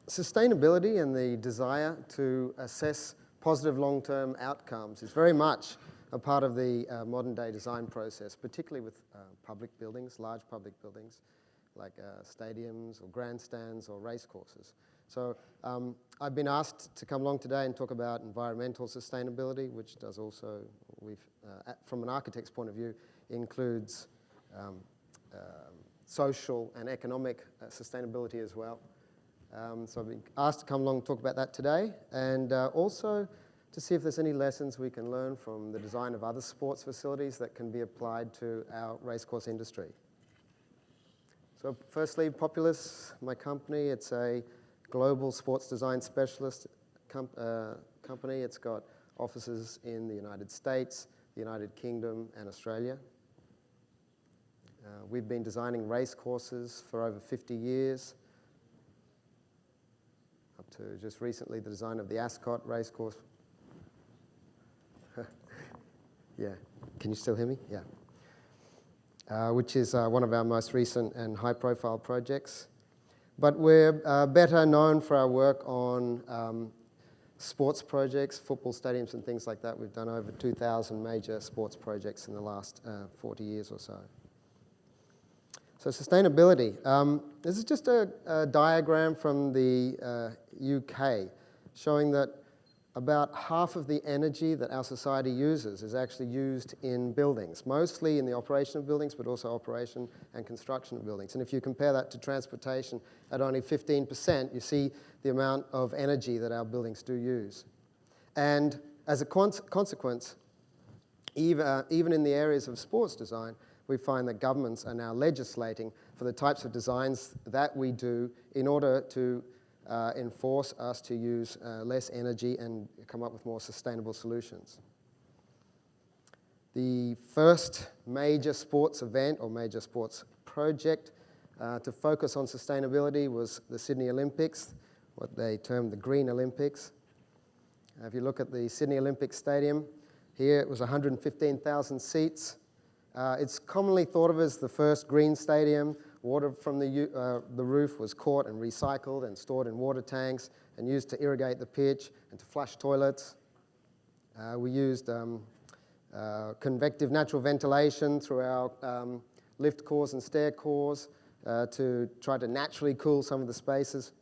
Sustainability and the desire to assess positive long-term outcomes is very much a part of the modern-day design process, particularly with public buildings, large public buildings, like stadiums or grandstands or racecourses. So I've been asked to come along today and talk about environmental sustainability, which does also, from an architect's point of view, includes social and economic sustainability as well. So I've been asked to come along and talk about that today, and also to see if there's any lessons we can learn from the design of other sports facilities that can be applied to our racecourse industry. So firstly, Populous, my company, it's a global sports design specialist company. It's got offices in the United States, the United Kingdom, and Australia. We've been designing race courses for over 50 years, up to just recently the design of the Ascot race course. Yeah, can you still hear me? Yeah. Which is one of our most recent and high-profile projects. But we're better known for our work on sports projects, football stadiums and things like that. We've done over 2,000 major sports projects in the last 40 years or so. So sustainability. This is just a diagram from the UK showing that about half of the energy that our society uses is actually used in buildings, mostly in the operation of buildings, but also operation and construction of buildings. And if you compare that to transportation at only 15%, you see the amount of energy that our buildings do use. And as a consequence, even in the areas of sports design, we find that governments are now legislating for the types of designs that we do in order to enforce us to use less energy and come up with more sustainable solutions. The first major sports event or major sports project to focus on sustainability was the Sydney Olympics, what they termed the Green Olympics. If you look at the Sydney Olympic Stadium, here it was 115,000 seats. It's commonly thought of as the first green stadium. Water from the roof was caught and recycled and stored in water tanks and used to irrigate the pitch and to flush toilets. We used convective natural ventilation through our lift cores and stair cores to try to naturally cool some of the spaces.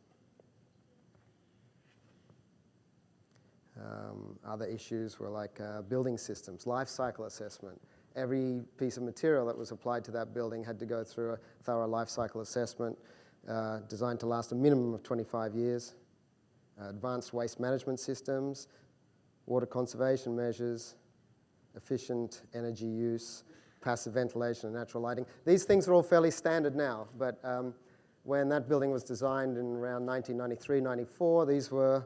Other issues were like building systems, life cycle assessment. Every piece of material that was applied to that building had to go through a thorough life cycle assessment designed to last a minimum of 25 years. Advanced waste management systems, water conservation measures, efficient energy use, passive ventilation and natural lighting. These things are all fairly standard now, but when that building was designed in around 1993, 94, these were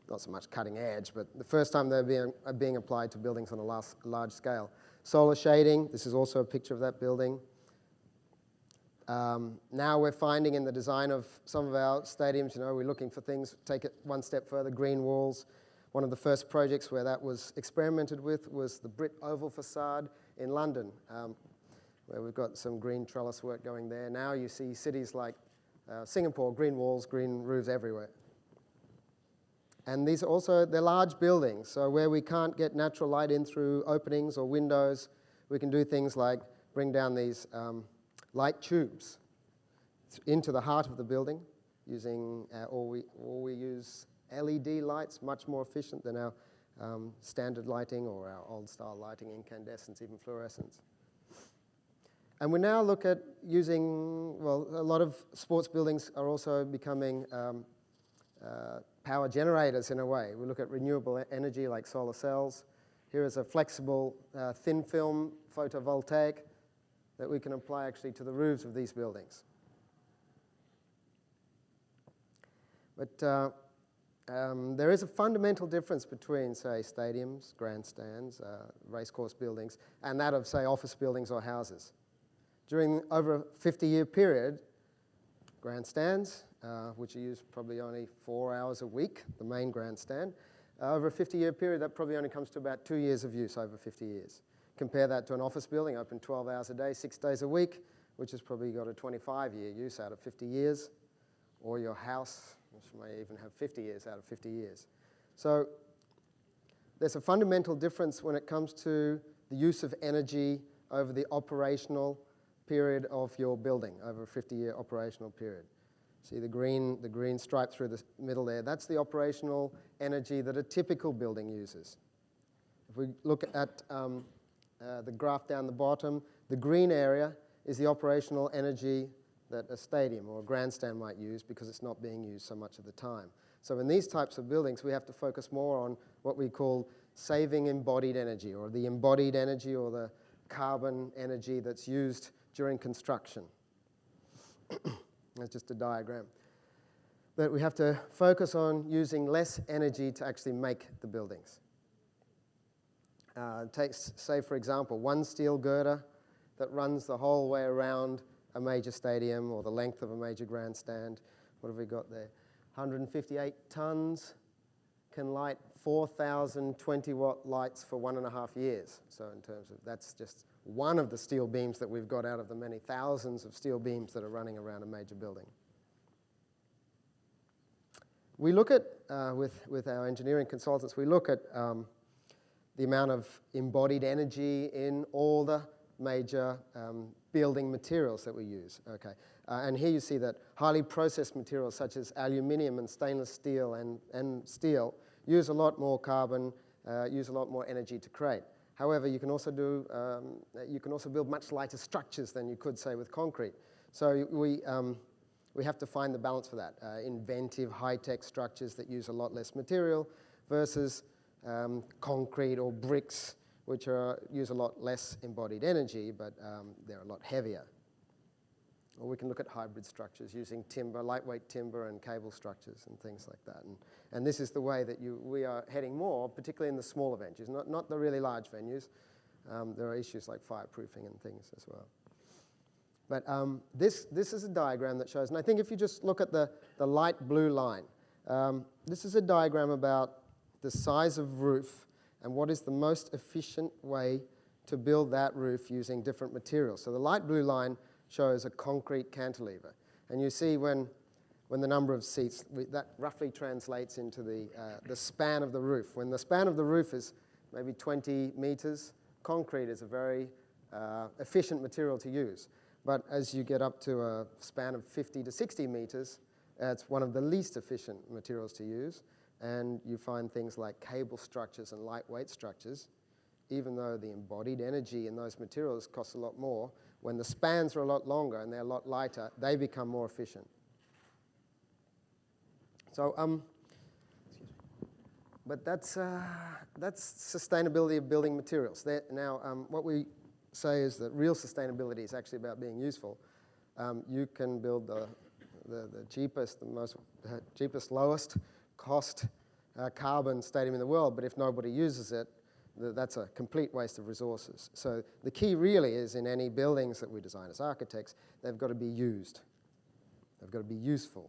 not so much cutting edge, but the first time they were being applied to buildings on a large scale. Solar shading, this is also a picture of that building. Now we're finding in the design of some of our stadiums, we're looking for things, take it one step further, green walls. One of the first projects where that was experimented with was the Brit Oval facade in London, where we've got some green trellis work going there. Now you see cities like Singapore, green walls, green roofs everywhere. And these are also, they're large buildings, so where we can't get natural light in through openings or windows, we can do things like bring down these light tubes into the heart of the building using, or we use LED lights, much more efficient than our standard lighting or our old-style lighting, incandescence, even fluorescence. And we now look at using, well, a lot of sports buildings are also becoming power generators in a way. We look at renewable energy like solar cells. Here is a flexible thin film photovoltaic that we can apply actually to the roofs of these buildings. But there is a fundamental difference between, say, stadiums, grandstands, racecourse buildings, and that of, say, office buildings or houses. During over a 50-year period, grandstands, which are used probably only 4 hours a week, the main grandstand. Over a 50-year period, that probably only comes to about 2 years of use over 50 years. Compare that to an office building open 12 hours a day, 6 days a week, which has probably got a 25-year use out of 50 years. Or your house, which may even have 50 years out of 50 years. So there's a fundamental difference when it comes to the use of energy over the operational period of your building, over a 50-year operational period. See the green stripe through the middle there? That's the operational energy that a typical building uses. If we look at the graph down the bottom, the green area is the operational energy that a stadium or a grandstand might use because it's not being used so much of the time. So in these types of buildings, we have to focus more on what we call saving embodied energy, or the embodied energy or the carbon energy that's used during construction. That's just a diagram. That we have to focus on using less energy to actually make the buildings. Say, for example, one steel girder that runs the whole way around a major stadium or the length of a major grandstand. What have we got there? 158 tons can light 4,000 20-watt lights for 1.5 years. So in terms of, that's just one of the steel beams that we've got out of the many thousands of steel beams that are running around a major building. We look at, with our engineering consultants, we look at the amount of embodied energy in all the major building materials that we use. Okay, and here you see that highly processed materials such as aluminium and stainless steel and steel use a lot more carbon, use a lot more energy to create. However, you can also build much lighter structures than you could, say, with concrete. So we have to find the balance for that. Inventive, high-tech structures that use a lot less material versus concrete or bricks, which use a lot less embodied energy, but they're a lot heavier. Or we can look at hybrid structures using timber, lightweight timber and cable structures and things like that. And this is the way that we are heading more, particularly in the smaller venues, not the really large venues. There are issues like fireproofing and things as well. But this is a diagram that shows, and I think if you just look at the light blue line, this is a diagram about the size of roof and what is the most efficient way to build that roof using different materials. So the light blue line shows a concrete cantilever. And you see when the number of seats, that roughly translates into the span of the roof. When the span of the roof is maybe 20 meters, concrete is a very efficient material to use. But as you get up to a span of 50 to 60 meters, it's one of the least efficient materials to use. And you find things like cable structures and lightweight structures, even though the embodied energy in those materials costs a lot more, when the spans are a lot longer and they're a lot lighter, they become more efficient. So, but that's sustainability of building materials. Now, what we say is that real sustainability is actually about being useful. You can build the cheapest, cheapest, lowest cost carbon stadium in the world, but if nobody uses it, that's a complete waste of resources. So the key really is in any buildings that we design as architects, they've got to be used. They've got to be useful.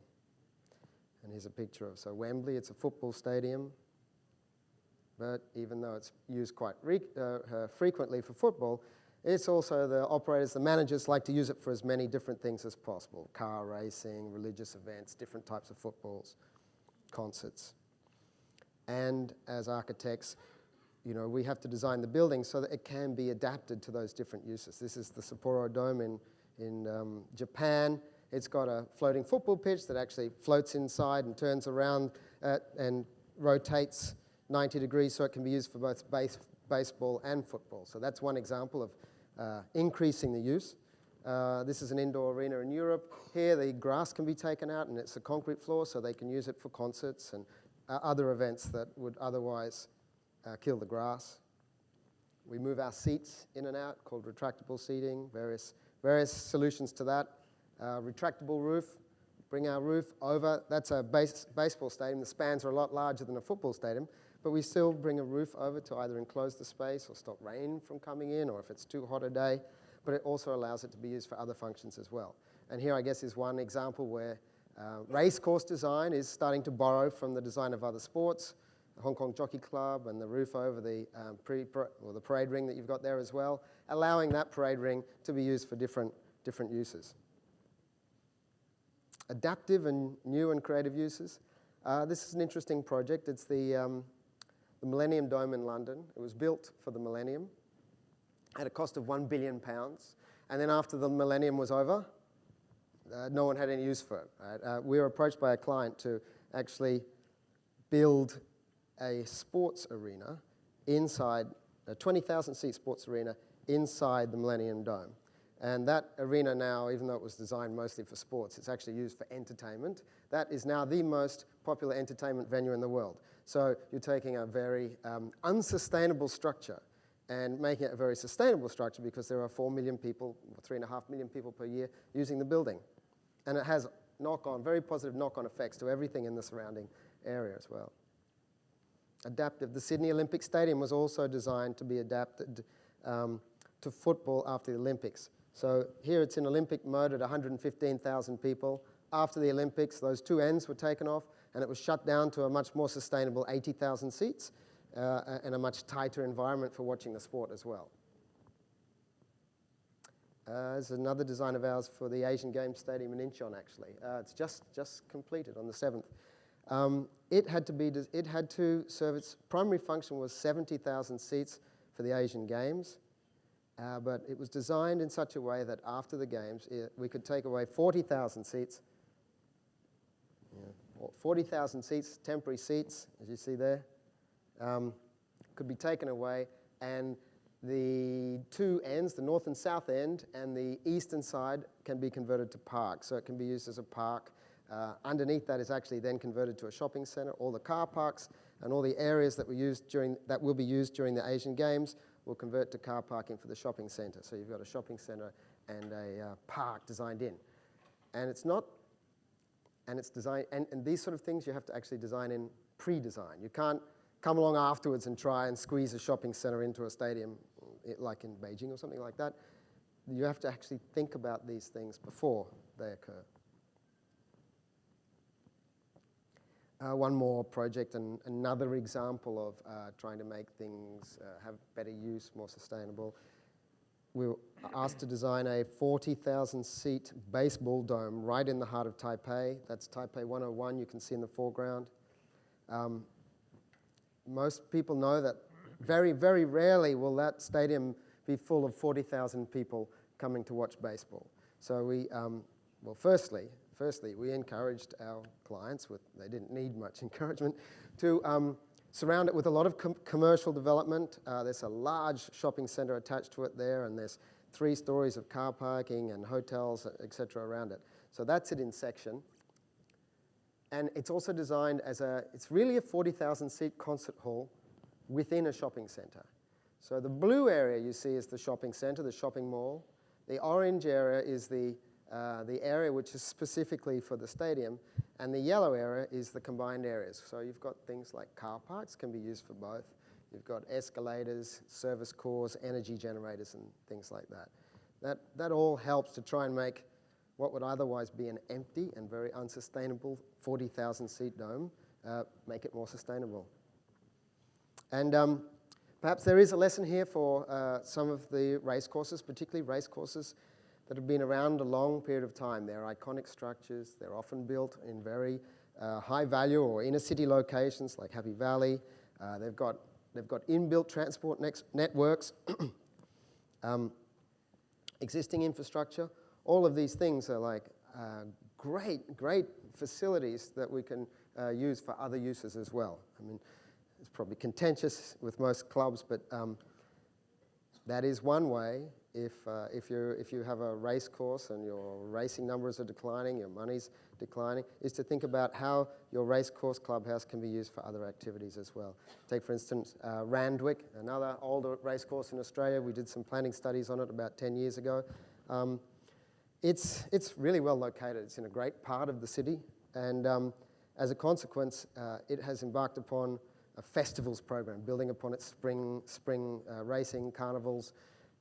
And here's a picture of, so Wembley, it's a football stadium, but even though it's used quite frequently for football, it's also the operators, the managers like to use it for as many different things as possible. Car racing, religious events, different types of footballs, concerts. And as architects, you know, we have to design the building so that it can be adapted to those different uses. This is the Sapporo Dome in Japan. It's got a floating football pitch that actually floats inside and turns around and rotates 90 degrees so it can be used for both baseball and football. So that's one example of increasing the use. This is an indoor arena in Europe. Here the grass can be taken out and it's a concrete floor so they can use it for concerts and other events that would otherwise kill the grass. We move our seats in and out, called retractable seating, various solutions to that. Retractable roof, bring our roof over. That's a baseball stadium. The spans are a lot larger than a football stadium, but we still bring a roof over to either enclose the space or stop rain from coming in, or if it's too hot a day, but it also allows it to be used for other functions as well. And here, I guess, is one example where race course design is starting to borrow from the design of other sports, the Hong Kong Jockey Club and the roof over the the parade ring that you've got there as well, allowing that parade ring to be used for different uses. Adaptive and new and creative uses. This is an interesting project. It's the Millennium Dome in London. It was built for the Millennium at a cost of £1 billion. And then after the Millennium was over, no one had any use for it. Right? We were approached by a client to actually build a sports arena inside, a 20,000-seat sports arena inside the Millennium Dome. And that arena now, even though it was designed mostly for sports, it's actually used for entertainment. That is now the most popular entertainment venue in the world. So you're taking a very unsustainable structure and making it a very sustainable structure because there are 4 million people, 3.5 million people per year using the building. And it has very positive knock-on effects to everything in the surrounding area as well. Adaptive. The Sydney Olympic Stadium was also designed to be adapted to football after the Olympics. So here it's in Olympic mode at 115,000 people. After the Olympics, those two ends were taken off, and it was shut down to a much more sustainable 80,000 seats and a much tighter environment for watching the sport as well. There's another design of ours for the Asian Games Stadium in Incheon, actually. It's just completed on the 7th. It had to serve, its primary function was 70,000 seats for the Asian Games. But it was designed in such a way that after the Games, we could take away 40,000 seats, 40,000 seats, temporary seats, as you see there, could be taken away, and the two ends, the north and south end, and the eastern side can be converted to park. So it can be used as a park. Underneath that is actually then converted to a shopping centre. All the car parks and all the areas that will be used during the Asian Games will convert to car parking for the shopping centre. So you've got a shopping centre and a park designed in. And it's not, and it's designed, and these sort of things you have to actually design in pre-design. You can't come along afterwards and try and squeeze a shopping centre into a stadium like in Beijing or something like that. You have to actually think about these things before they occur. One more project and another example of trying to make things have better use, more sustainable. We were asked to design a 40,000-seat baseball dome right in the heart of Taipei. That's Taipei 101, you can see in the foreground. Most people know that very, very rarely will that stadium be full of 40,000 people coming to watch baseball. So we, well, firstly, we encouraged our clients, they didn't need much encouragement, to surround it with a lot of commercial development. There's a large shopping centre attached to it there, and there's 3 stories of car parking and hotels, etc. around it. So that's it in section. And it's also designed as it's really a 40,000-seat concert hall within a shopping centre. So the blue area you see is the shopping centre, the shopping mall. The orange area is the area which is specifically for the stadium, and the yellow area is the combined areas. So you've got things like car parks, can be used for both. You've got escalators, service cores, energy generators, and things like that. That all helps to try and make what would otherwise be an empty and very unsustainable 40,000-seat dome, make it more sustainable. And perhaps there is a lesson here for some of the race courses, particularly race courses that have been around a long period of time. They're iconic structures. They're often built in very high value or inner city locations like Happy Valley. They've got inbuilt transport networks, existing infrastructure. All of these things are like great facilities that we can use for other uses as well. I mean, it's probably contentious with most clubs, but that is one way. If you have a race course and your racing numbers are declining, your money's declining, is to think about how your race course clubhouse can be used for other activities as well. Take, for instance, Randwick, another older race course in Australia. We did some planning studies on it about 10 years ago. It's really well located. It's in a great part of the city, and as a consequence, it has embarked upon a festivals program, building upon its spring racing carnivals,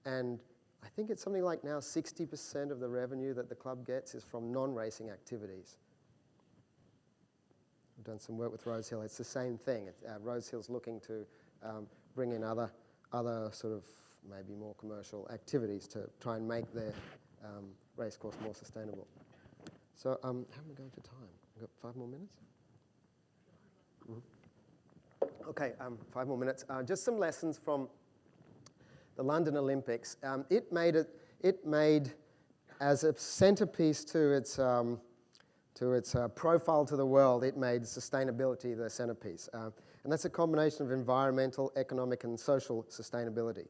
and I think it's something like now 60% of the revenue that the club gets is from non-racing activities. We've done some work with Rosehill. It's the same thing. Rosehill's looking to bring in other sort of maybe more commercial activities to try and make their racecourse more sustainable. So how am I going for time? We've got 5 more minutes? Okay, 5 more minutes. Just some lessons from the London Olympics. It made as a centerpiece to its profile to the world, it made sustainability the centerpiece. And that's a combination of environmental, economic, and social sustainability.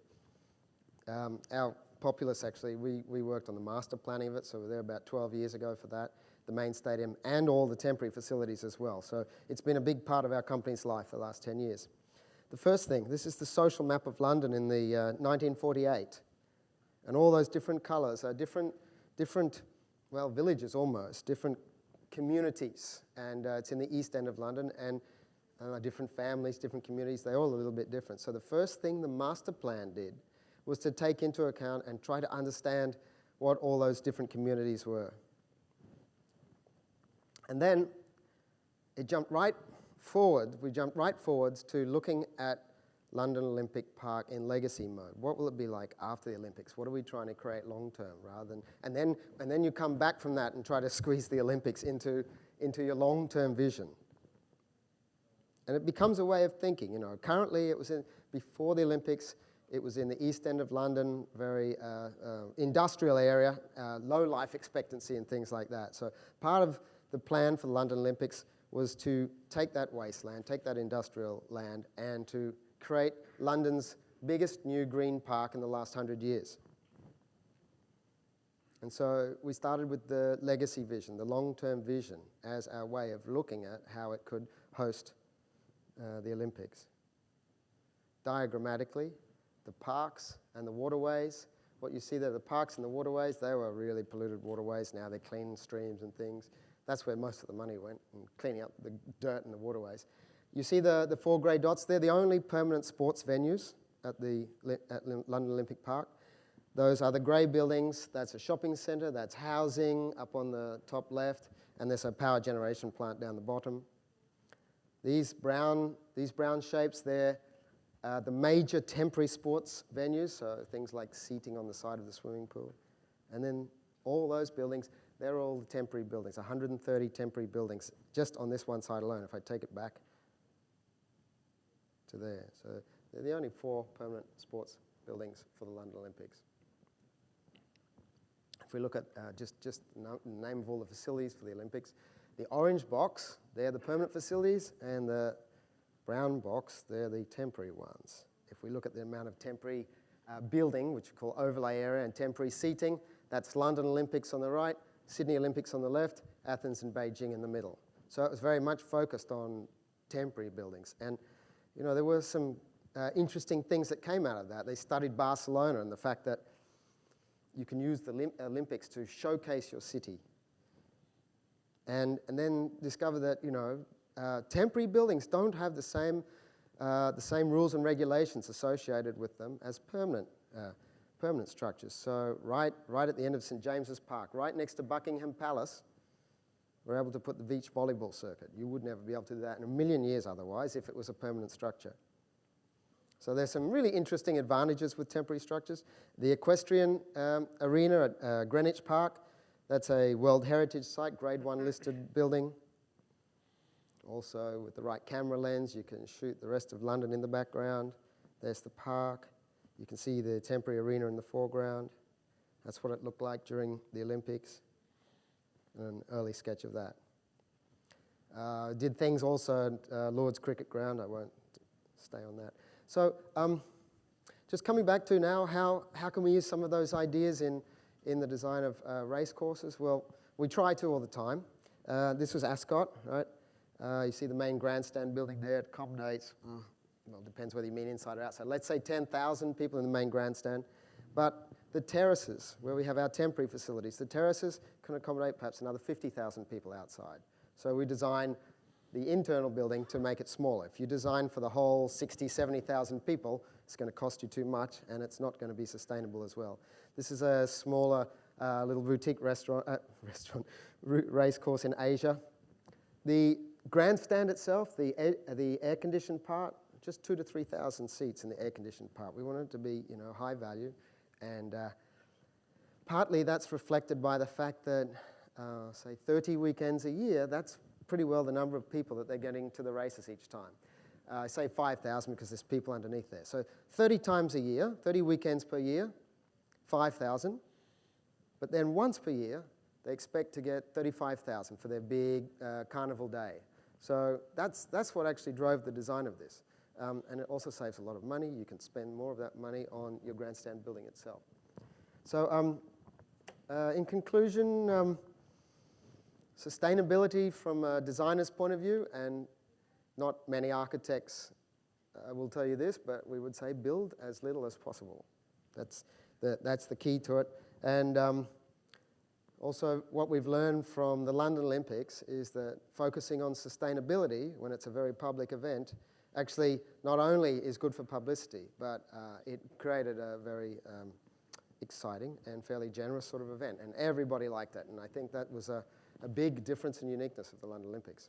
Our populace, actually, we worked on the master planning of it, so we were there about 12 years ago for that, the main stadium, and all the temporary facilities as well. So it's been a big part of our company's life for the last 10 years. The first thing, this is the social map of London in the 1948. And all those different colours are different, well, villages almost, different communities. And it's in the East End of London, and different families, different communities, they're all a little bit different. So the first thing the master plan did was to take into account and try to understand what all those different communities were. And then it jumped right forward, we jumped right forwards to looking at London Olympic Park in legacy mode. What will it be like after the Olympics? What are we trying to create long term rather than, and then you come back from that and try to squeeze the Olympics into your long term vision. And it becomes a way of thinking, you know. Currently, before the Olympics, it was in the East End of London, very industrial area, low life expectancy and things like that. So part of the plan for the London Olympics was to take that wasteland, take that industrial land, and to create London's biggest new green park in the last 100 years. And so we started with the legacy vision, the long-term vision, as our way of looking at how it could host the Olympics. Diagrammatically, the parks and the waterways, what you see there, the parks and the waterways, they were really polluted waterways. Now they're clean streams and things. That's where most of the money went, in cleaning up the dirt in the waterways. You see the 4 grey dots? They're the only permanent sports venues at London Olympic Park. Those are the grey buildings. That's a shopping centre, that's housing up on the top left, and there's a power generation plant down the bottom. These brown shapes, they're the major temporary sports venues, so things like seating on the side of the swimming pool. And then all those buildings, they're all temporary buildings, 130 temporary buildings, just on this one side alone, if I take it back to there. So they're the only 4 permanent sports buildings for the London Olympics. If we look at just the name of all the facilities for the Olympics, the orange box, they're the permanent facilities, and the brown box, they're the temporary ones. If we look at the amount of temporary building, which we call overlay area, and temporary seating, that's London Olympics on the right, Sydney Olympics on the left, Athens and Beijing in the middle. So it was very much focused on temporary buildings. And, you know, there were some interesting things that came out of that. They studied Barcelona and the fact that you can use the Olympics to showcase your city. And then discover that, you know, temporary buildings don't have the same rules and regulations associated with them as permanent structures. So right at the end of St James's Park, right next to Buckingham Palace, we're able to put the beach volleyball circuit. You would never be able to do that in a million years otherwise if it was a permanent structure. So there's some really interesting advantages with temporary structures. The equestrian arena at Greenwich Park, that's a World Heritage Site, Grade 1 listed building. Also, with the right camera lens, you can shoot the rest of London in the background. There's the park. You can see the temporary arena in the foreground. That's what it looked like during the Olympics. An early sketch of that. Did things also at Lord's Cricket Ground. I won't stay on that. So just coming back to now, how can we use some of those ideas in the design of race courses? Well, we try to all the time. This was Ascot, right? You see the main grandstand building there. It accommodates, well, depends whether you mean inside or outside. Let's say 10,000 people in the main grandstand. But the terraces, where we have our temporary facilities, the terraces can accommodate perhaps another 50,000 people outside. So we design the internal building to make it smaller. If you design for the whole 60, 70,000 people, it's going to cost you too much, and it's not going to be sustainable as well. This is a smaller little boutique race course in Asia. The grandstand itself, the air-conditioned part, just 2,000 to 3,000 seats in the air-conditioned part. We want it to be, you know, high value, and partly that's reflected by the fact that say 30 weekends a year, that's pretty well the number of people that they're getting to the races each time. I say 5,000 because there's people underneath there. So 30 times a year, 30 weekends per year, 5,000. But then once per year, they expect to get 35,000 for their big carnival day. So that's what actually drove the design of this. And it also saves a lot of money. You can spend more of that money on your grandstand building itself. So in conclusion, sustainability from a designer's point of view, and not many architects will tell you this, but we would say build as little as possible. That's the key to it. And also what we've learned from the London Olympics is that focusing on sustainability when it's a very public event actually not only is good for publicity, but it created a very exciting and fairly generous sort of event. And everybody liked it. And I think that was a big difference and uniqueness of the London Olympics.